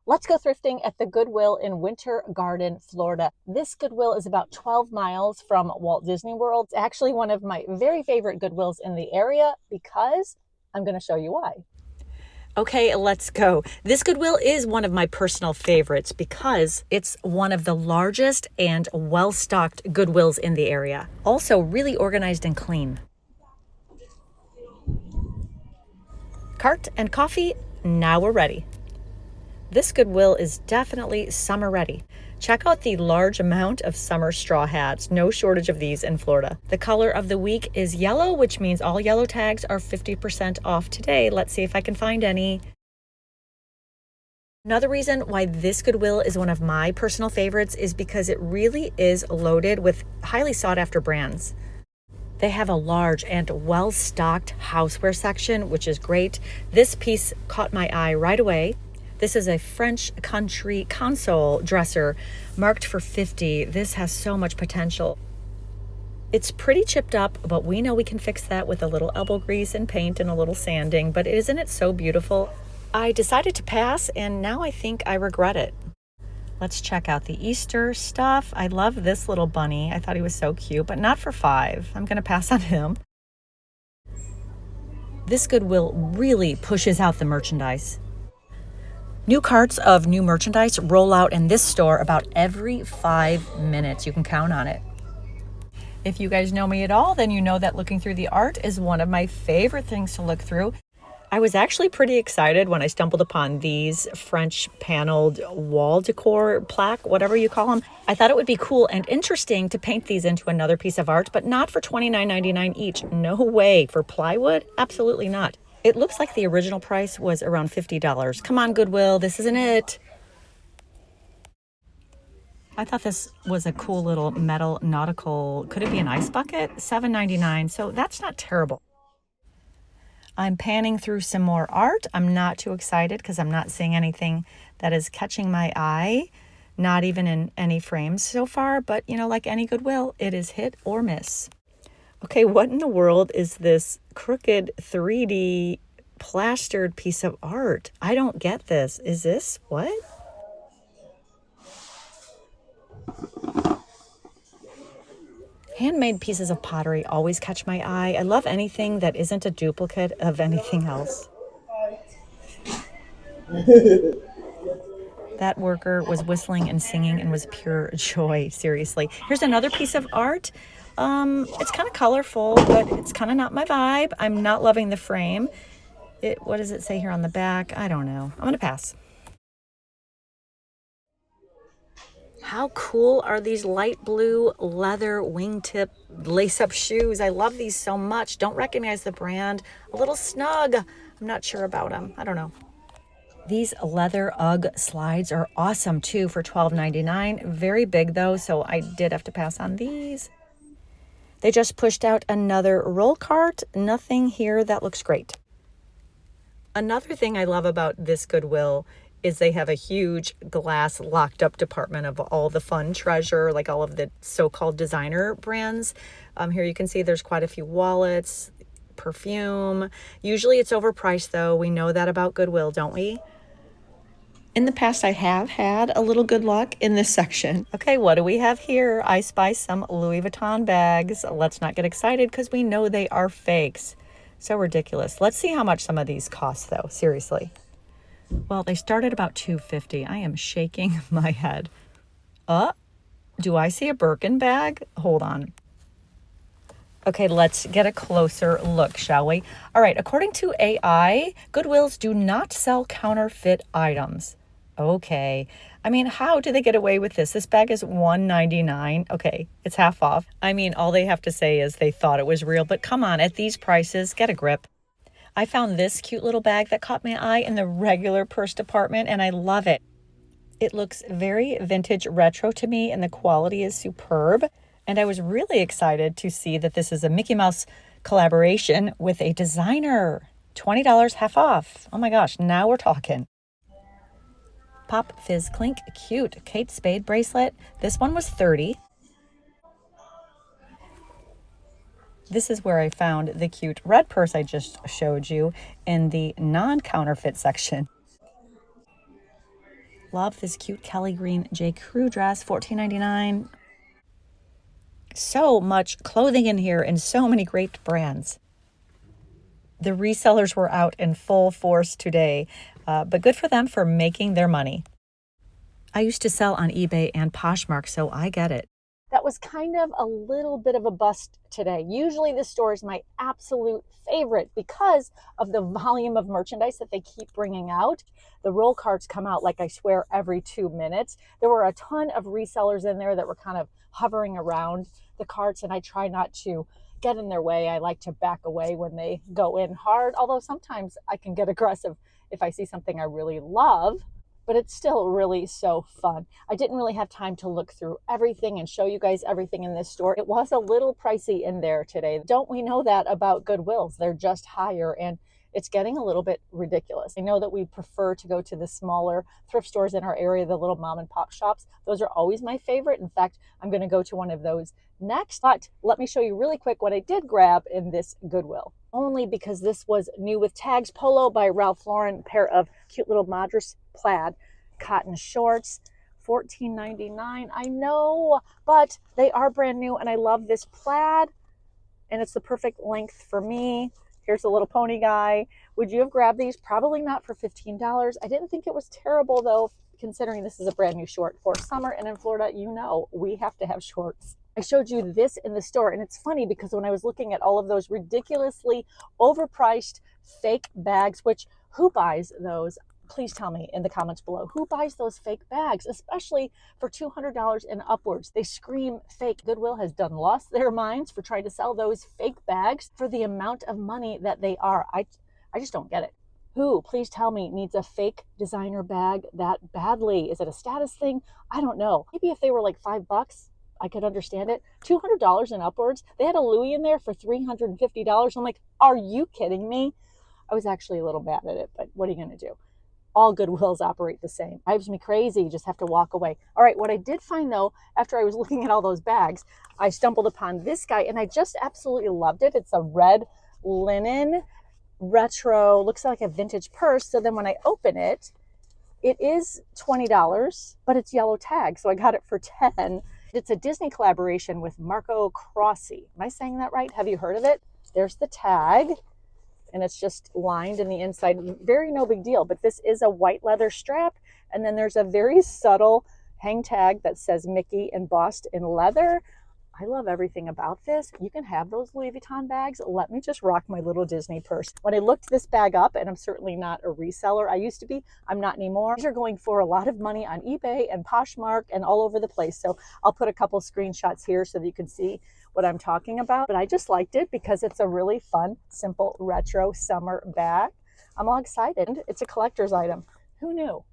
Let's go thrifting at the Goodwill in Winter Garden, Florida. This Goodwill is about 12 miles from Walt Disney World. It's actually one of my very favorite Goodwills in the area because I'm going to show you why. Okay, let's go. This Goodwill is one of my personal favorites because it's one of the largest and well-stocked Goodwills in the area. Also really organized and clean. Cart and coffee, now we're ready. This Goodwill is definitely summer ready. Check out the large amount of summer straw hats. No shortage of these in Florida. The color of the week is yellow, which means all yellow tags are 50% off today. Let's see if I can find any. Another reason why this Goodwill is one of my personal favorites is because it really is loaded with highly sought after brands. They have a large and well-stocked houseware section, which is great. This piece caught my eye right away. This is a French country console dresser marked for $50. This has so much potential. It's pretty chipped up, but we know we can fix that with a little elbow grease and paint and a little sanding. But isn't it so beautiful? I decided to pass, and now I think I regret it. Let's check out the Easter stuff. I love this little bunny. I thought he was so cute, but not for $5. I'm going to pass on him. This Goodwill really pushes out the merchandise. New carts of new merchandise roll out in this store about every 5 minutes. You can count on it. If you guys know me at all, then you know that looking through the art is one of my favorite things to look through. I was actually pretty excited when I stumbled upon these French paneled wall decor plaque, whatever you call them. I thought it would be cool and interesting to paint these into another piece of art, but not for $29.99 each. No way. For plywood? Absolutely not. It looks like the original price was around $50. Come on, Goodwill, this isn't it. I thought this was a cool little metal nautical, could it be an ice bucket? $7.99, so that's not terrible. I'm panning through some more art. I'm not too excited because I'm not seeing anything that is catching my eye, not even in any frames so far, but like any Goodwill, it is hit or miss. Okay, what in the world is this crooked 3D plastered piece of art? I don't get this. Is this what? Handmade pieces of pottery always catch my eye. I love anything that isn't a duplicate of anything else. That worker was whistling and singing and was pure joy, seriously. Here's another piece of art. It's kind of colorful, but it's kind of not my vibe. I'm not loving the frame. What does it say here on the back? I don't know. I'm going to pass. How cool are these light blue leather wingtip lace-up shoes? I love these so much. Don't recognize the brand. A little snug. I'm not sure about them. I don't know. These leather UGG slides are awesome too for $12.99. Very big though, so I did have to pass on these. They just pushed out another roll cart. Nothing here that looks great. Another thing I love about this Goodwill is they have a huge glass locked up department of all the fun treasure, like all of the so-called designer brands. Here you can see there's quite a few wallets, perfume. Usually it's overpriced though. We know that about Goodwill, don't we? In the past, I have had a little good luck in this section. Okay, what do we have here? I spy some Louis Vuitton bags. Let's not get excited because we know they are fakes. So ridiculous. Let's see how much some of these cost though, seriously. Well, they start at about $250. I am shaking my head. Do I see a Birkin bag? Hold on. Okay, let's get a closer look, shall we? All right, according to AI, Goodwills do not sell counterfeit items. Okay. I mean, how do they get away with this? This bag is $199. Okay, it's half off. I mean, all they have to say is they thought it was real, but come on, at these prices, get a grip. I found this cute little bag that caught my eye in the regular purse department, and I love it. It looks very vintage retro to me, and the quality is superb. And I was really excited to see that this is a Mickey Mouse collaboration with a designer. $20 half off. Oh my gosh, now we're talking. Pop Fizz Clink, cute Kate Spade bracelet. This one was $30. This is where I found the cute red purse I just showed you in the non-counterfeit section. Love this cute Kelly green J. Crew dress, $14.99. So much clothing in here and so many great brands. The resellers were out in full force today, but good for them for making their money. I used to sell on eBay and Poshmark, so I get it. That was kind of a little bit of a bust today. Usually this store is my absolute favorite because of the volume of merchandise that they keep bringing out. The roll carts come out, like I swear, every 2 minutes. There were a ton of resellers in there that were kind of hovering around the carts, and I try not to get in their way. I like to back away when they go in hard, although sometimes I can get aggressive if I see something I really love. But it's still really so fun. I didn't really have time to look through everything and show you guys everything in this store. It was a little pricey in there today. Don't we know that about Goodwills? They're just higher, and it's getting a little bit ridiculous. I know that we prefer to go to the smaller thrift stores in our area, the little mom and pop shops. Those are always my favorite. In fact, I'm going to go to one of those next. But let me show you really quick what I did grab in this Goodwill. Only because this was new with tags. Polo by Ralph Lauren, pair of cute little Madras plaid cotton shorts, $14.99. I know, but they are brand new, and I love this plaid, and it's the perfect length for me. Here's a little pony guy. Would you have grabbed these? Probably not for $15. I didn't think it was terrible, though, considering this is a brand new short for summer, and in Florida, you know, we have to have shorts. I showed you this in the store, and it's funny because when I was looking at all of those ridiculously overpriced fake bags, which who buys those? Please tell me in the comments below, who buys those fake bags, especially for $200 and upwards? They scream fake. Goodwill has lost their minds for trying to sell those fake bags for the amount of money that they are. I just don't get it. Who, please tell me, needs a fake designer bag that badly? Is it a status thing? I don't know. Maybe if they were like $5, I could understand it. $200 and upwards. They had a Louis in there for $350. I'm like, are you kidding me? I was actually a little mad at it, but what are you going to do? All Goodwills operate the same. Drives me crazy. You just have to walk away. All right, what I did find, though, after I was looking at all those bags, I stumbled upon this guy, and I just absolutely loved it. It's a red linen retro, looks like a vintage purse. So then when I open it, it is $20, but it's yellow tag, so I got it for $10. It's a Disney collaboration with Marco Crossi. Am I saying that right? Have you heard of it? There's the tag, and it's just lined in the inside. Very no big deal, but this is a white leather strap, and then there's a very subtle hang tag that says Mickey embossed in leather. I love everything about this. You can have those Louis Vuitton bags. Let me just rock my little Disney purse. When I looked this bag up, and I'm certainly not a reseller. I used to be. I'm not anymore. These are going for a lot of money on eBay and Poshmark and all over the place. So I'll put a couple screenshots here so that you can see what I'm talking about. But I just liked it because it's a really fun, simple, retro summer bag. I'm all excited. It's a collector's item. Who knew?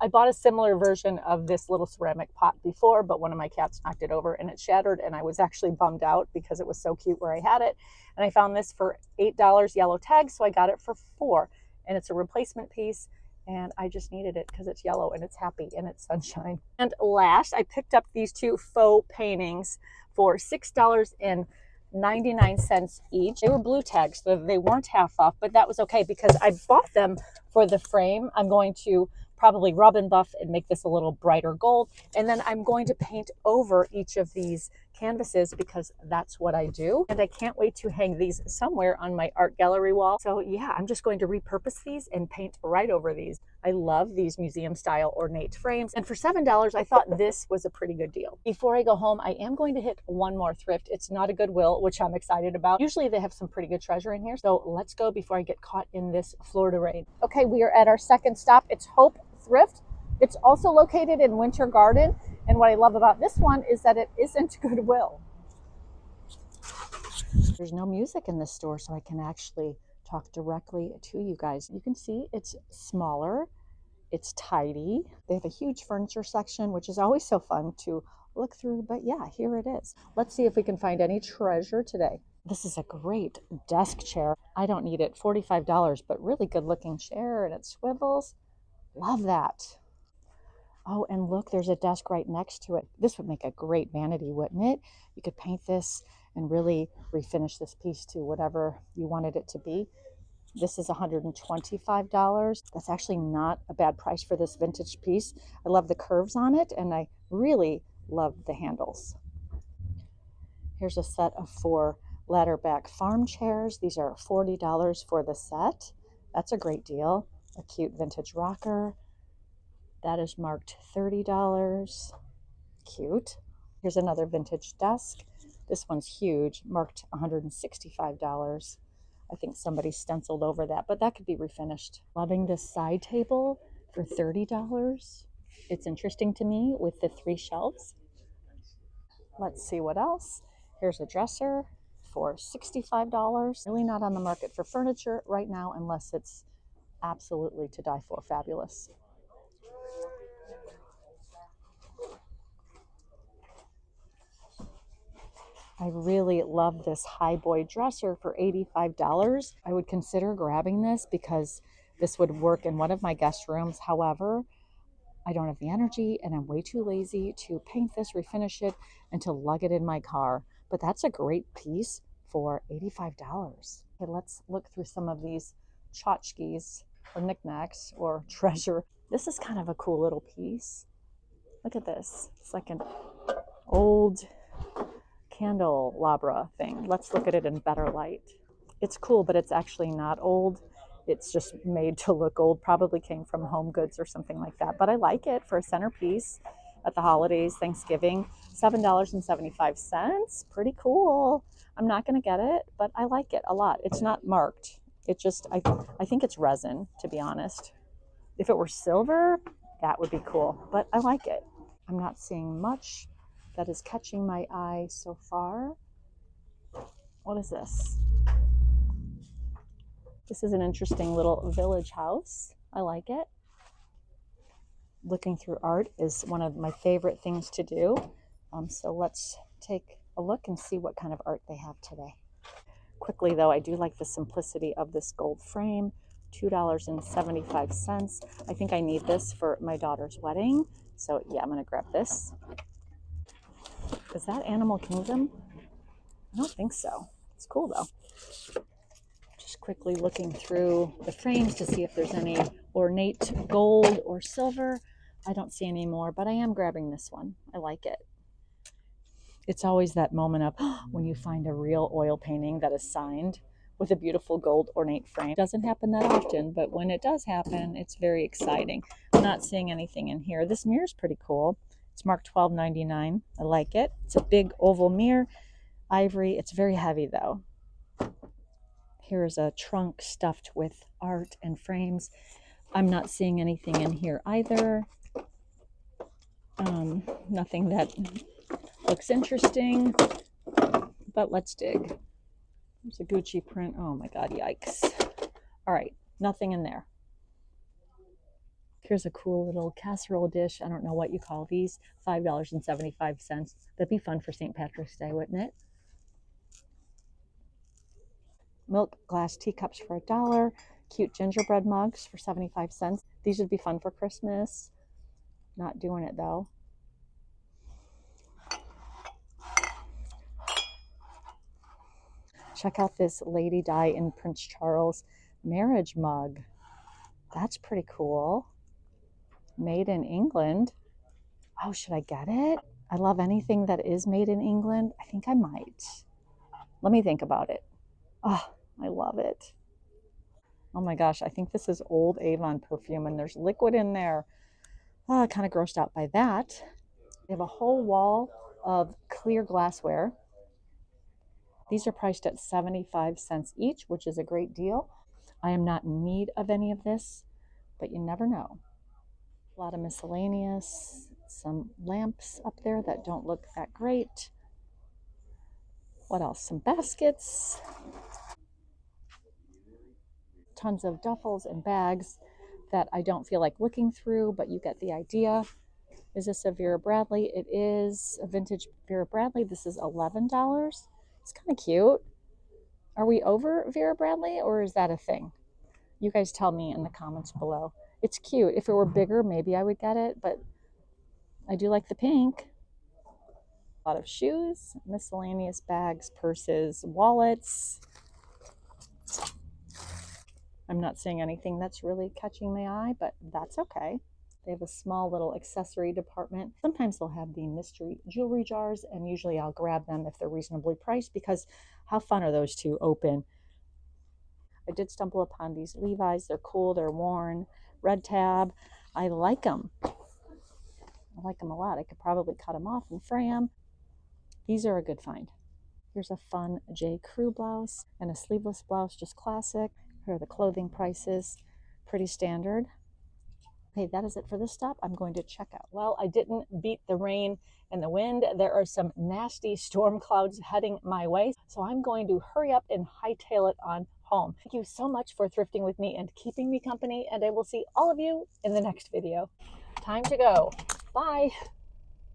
I bought a similar version of this little ceramic pot before, but one of my cats knocked it over and it shattered, and I was actually bummed out because it was so cute where I had it. And I found this for $8 yellow tag, so I got it for $4. And it's a replacement piece, and I just needed it because it's yellow and it's happy and it's sunshine. And last, I picked up these two faux paintings for $6.99 each. They were blue tags, so they weren't half off, but that was okay because I bought them for the frame. I'm going to probably rub and buff and make this a little brighter gold. And then I'm going to paint over each of these canvases because that's what I do. And I can't wait to hang these somewhere on my art gallery wall. So yeah, I'm just going to repurpose these and paint right over these. I love these museum style ornate frames. And for $7, I thought this was a pretty good deal. Before I go home, I am going to hit one more thrift. It's not a Goodwill, which I'm excited about. Usually they have some pretty good treasure in here. So let's go before I get caught in this Florida rain. Okay, we are at our second stop. It's Hope Thrift. It's also located in Winter Garden, and what I love about this one is that it isn't Goodwill. There's no music in this store, so I can actually talk directly to you guys. You can see it's smaller, it's tidy. They have a huge furniture section, which is always so fun to look through, but yeah, here it is. Let's see if we can find any treasure today. This is a great desk chair. I don't need it, $45, but really good looking chair, and it swivels. Love that. Oh, and look, there's a desk right next to it. This would make a great vanity, wouldn't it? You could paint this and really refinish this piece to whatever you wanted it to be. This is $125. That's actually not a bad price for this vintage piece. I love the curves on it, and I really love the handles. Here's a set of 4 ladder back farm chairs. These are $40 for the set. That's a great deal. A cute vintage rocker. That is marked $30. Cute. Here's another vintage desk. This one's huge, marked $165. I think somebody stenciled over that, but that could be refinished. Loving this side table for $30. It's interesting to me with the 3 shelves. Let's see what else. Here's a dresser for $65. Really not on the market for furniture right now unless it's absolutely to die for fabulous. I really love this highboy dresser for $85. I would consider grabbing this because this would work in one of my guest rooms. However, I don't have the energy and I'm way too lazy to paint this, refinish it, and to lug it in my car. But that's a great piece for $85. Okay, let's look through some of these tchotchkes or knickknacks or treasure. This is kind of a cool little piece. Look at this. It's like an old candelabra thing. Let's look at it in better light. It's cool, but it's actually not old. It's just made to look old. Probably came from Home Goods or something like that. But I like it for a centerpiece at the holidays, Thanksgiving. $7.75. Pretty cool. I'm not going to get it, but I like it a lot. It's not marked. It just, I think it's resin, to be honest. If it were silver, that would be cool. But I like it. I'm not seeing much that is catching my eye so far. What is this? This is an interesting little village house. I like it. Looking through art is one of my favorite things to do. So let's take a look and see what kind of art they have today. Quickly though, I do like the simplicity of this gold frame. $2.75. I think I need this for my daughter's wedding. So yeah, I'm gonna grab this. Is that Animal Kingdom? I don't think so. It's cool though. Just quickly looking through the frames to see if there's any ornate gold or silver. I don't see any more, but I am grabbing this one. I like it. It's always that moment of when you find a real oil painting that is signed with a beautiful gold ornate frame. It doesn't happen that often, but when it does happen, it's very exciting. I'm not seeing anything in here. This mirror is pretty cool. It's marked $12.99. I like it. It's a big oval mirror, ivory. It's very heavy though. Here's a trunk stuffed with art and frames. I'm not seeing anything in here either. Nothing that looks interesting, but let's dig. There's a Gucci print. Oh my God, yikes. All right, nothing in there. Here's a cool little casserole dish. I don't know what you call these. $5.75. That'd be fun for St. Patrick's Day, wouldn't it? Milk glass teacups for $1. Cute gingerbread mugs for 75 cents. These would be fun for Christmas. Not doing it though. Check out this Lady Di in Prince Charles marriage mug. That's pretty cool. Made in England. Oh, should I get it? I love anything that is made in England. I think I might. Let me think about it. Oh, I love it. Oh my gosh, I think this is old Avon perfume and there's liquid in there. Oh, kind of grossed out by that. They have a whole wall of clear glassware. These are priced at 75 cents each, which is a great deal. I am not in need of any of this, but you never know. A lot of miscellaneous, some lamps up there that don't look that great. What else? Some baskets. Tons of duffels and bags that I don't feel like looking through, but you get the idea. Is this a Vera Bradley? It is a vintage Vera Bradley. This is $11. It's kind of cute. Are we over Vera Bradley or is that a thing? You guys tell me in the comments below. It's cute. If it were bigger, maybe I would get it, but I do like the pink. A lot of shoes, miscellaneous bags, purses, wallets. I'm not seeing anything that's really catching my eye, but that's okay. They have a small little accessory department. Sometimes they'll have the mystery jewelry jars, and usually I'll grab them if they're reasonably priced, because how fun are those to open? I did stumble upon these Levi's. They're cool, they're worn, red tab. I like them. I like them a lot. I could probably cut them off and fray them. These are a good find. Here's a fun J. Crew blouse and a sleeveless blouse, just classic. Here are the clothing prices, pretty standard. Okay, that is it for this stop. I'm going to check out. Well, I didn't beat the rain and the wind. There are some nasty storm clouds heading my way, so I'm going to hurry up and hightail it on home. Thank you so much for thrifting with me and keeping me company, and I will see all of you in the next video. Time to go. Bye.